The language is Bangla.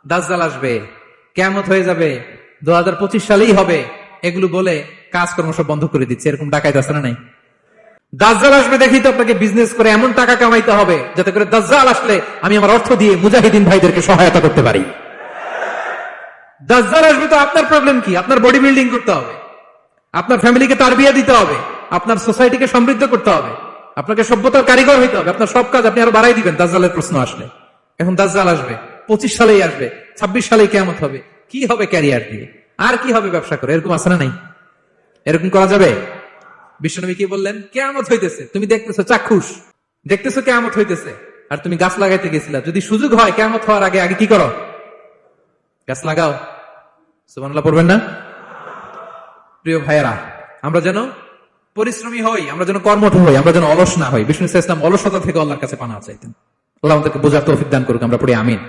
দাজ্জাল আসবে, কিয়ামত হয়ে যাবে, 2025 সালেই হবে, এগুলো বলে কাজকর্ম সব বন্ধ করে দিচ্ছে। এরকম ডাকাইত আছে না নাই? দাজ্জাল আসবে দেখি তো আপনাকে বিজনেস করে এমন টাকা কামাইতে হবে যাতে করে দাজ্জাল আসলে আমি আমার অর্থ দিয়ে মুজাহিদিন ভাইদেরকে সহায়তা করতে পারি। দাজ্জাল আসবে তো আপনার প্রবলেম কি? আপনার বডি বিল্ডিং করতে হবে, আপনার ফ্যামিলিকে তারবিয়া দিতে হবে, আপনার সোসাইটিকে সমৃদ্ধ করতে হবে, আপনাকে সভ্যতার কারিগর হইতে হবে। আপনার সব কাজ আপনি আরো বাড়াই দিবেন দাজ্জালের প্রশ্ন আসলে। এখন দাজ্জাল আসবে, 25 সালেই আসবে, 26 সালেই কিয়ামত হবে। কি হবে ক্যারিয়ার দিয়ে? আর কি হবে ব্যবসা করে? এরকম আছে না নাই? এরকম করা যাবে? বিশ্বনবী কি বললেন? কিয়ামত হইতেছে, তুমি দেখতেছো চাক্ষুষ, দেখতেছো কিয়ামত হইতেছে, আর তুমি গাছ লাগাইতে গেছিলা। যদি সুযোগ হয় কিয়ামত হওয়ার আগে আগে কি করো? গাছ লাগাও। সুবহানাল্লাহ পড়বেন না? প্রিয় ভাইয়েরা, আমরা যেন পরিশ্রমী হই, আমরা যেন কর্মঠ হই, আমরা যেন অলস না হই। বিষ্ণু ইসলাম অলসতা থেকে আল্লাহর কাছে পানা চাইতেন। আল্লাহ আমাদেরকে বোঝার তৌফিক দান করুক। আমরা পড়ি আমিন।